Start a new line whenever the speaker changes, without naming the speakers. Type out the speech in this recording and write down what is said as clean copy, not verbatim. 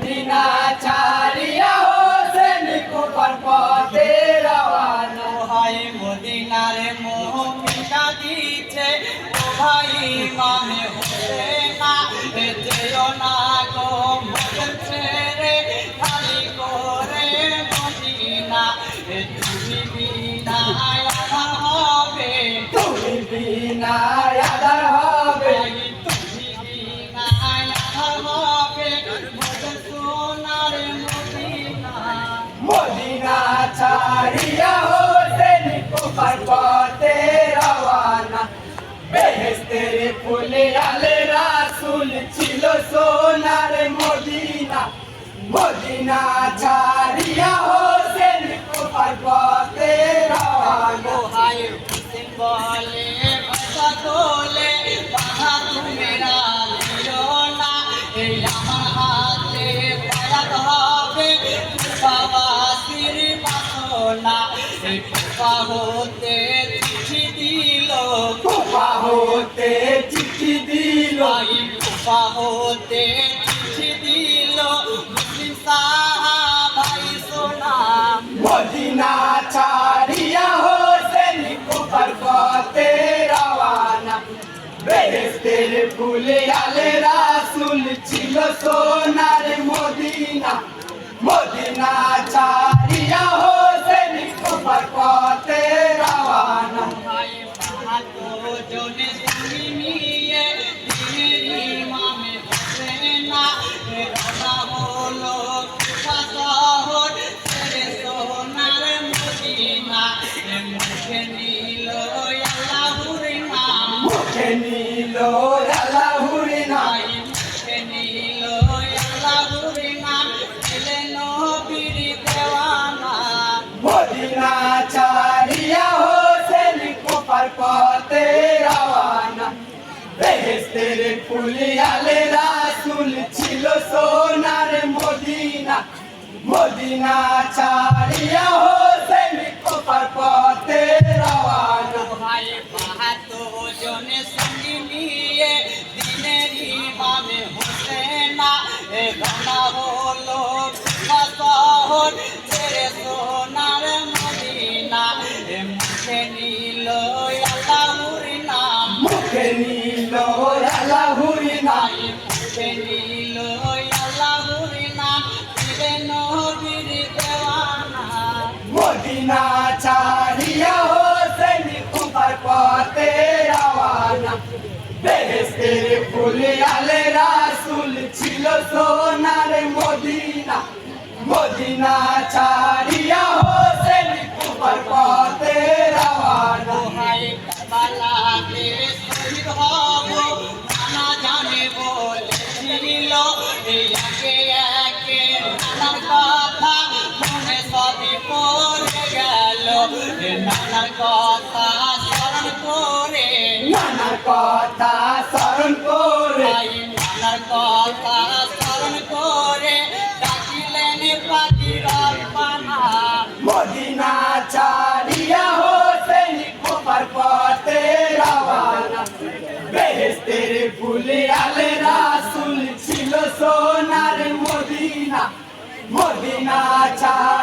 Medina ছাড়িয়া হোসেন কুফার পথে রওয়ানা।
ভাই মদিনার মোহ মিটা দিচ্ছে ও ভাই ইমামে হোসেনা, যেও না গো মদের ছেড়ে খালি করে মদিনা। তুমি বিনা আধার হবে,
তুমি বিনা আধার হবে,
তুমি বিনা আধার হবে মদের সোনার মদিনা।
মদিনা ছাড়িয়া হোসেন কুফার পথে রওয়ানা। বেহেশতের ফুলে আলে রাসূল ছিল সোনার মদিনা। মদিনা ছাড়িয়া হোসেন কুফার পথে রওয়ানা।
ভাই হোসেন বলে ভাষা তোলে বাধা তুমেরা দিও না, এই আমার হাতে বায়াত হবে বাবাসির বাসনা। এই কুফা হতে চিঠি দিল,
কুফা হতে চিঠি দিল,
এই কুফা হতে চিঠি দিল মুসলিম সাহাবাই সোনা।
মদিনা ছাড়িয়া হোসেন কুফার পথে রওয়ানা। বেহেশতের ফুলে আলে রাসূল ছিল সোনার মদিনা। মদিনা ছাড়িয়া হোসেন কুফার পথে রওয়ানা।
ভাই বাহাদুর জনে সঙ্গী নিয়ে দিনের ইমামে হোসেনা, রওনা হলো কুফা শহর ছেড়ে সোনার মদিনা। মুখে নিল আল্লাহর নাম,
মুখে নিল আল্লাহর নাম,
মুখে নিল আল্লাহর নাম, ছেলে নবীর দেওয়ানা।
মদিনা ছাড়িয়া হোসেন কুফার পথে রওয়ানা। বেহেশতের ফুলে আলে রাসূল ছিল সোনার মদিনা। মদিনা ছাড়িয়া হোসেন কুফার পথে রওয়ানা।
ভাই বাহাদুর জনে সঙ্গী নিয়ে দিনের ইমামে হোসেনা, রওনা হলো কুফা শহর ছেড়ে সোনার মদিনা। মুখে নিল আল্লাহর নাম,
মুখে নিল আল্লাহর নাম,
মুখে নিল আল্লাহর নাম, ছিলে নবীর দেওয়ানা।
মদিনা ছাড়িয়া হোসেন কুফার পথে রওয়ানা। বেহেশতের ফুলে আলে রাসূল ছিল সোনার মদিনা। মদিনা ছাড়িয়া হোসেন কুফার পথে রওয়ানা।
ভাই কারবালাতে শহীদ হব নানা জানে বলেছিল, একে একে নানার কথা মনে সবই পড়ে গেল। নানার কথা স্মরণ করে,
নানার কথা স্মরণ করে,
নানার কথা স্মরণ করে ডাকিলেন পাখি রব্বানা।
মদিনা ছাড়িয়া হোসেন কুফার পথে রওয়ানা। বেহেশতের ফুলে আলে রাসূল ছিল সোনার মদিনা। মদিনা ছাড়িয়া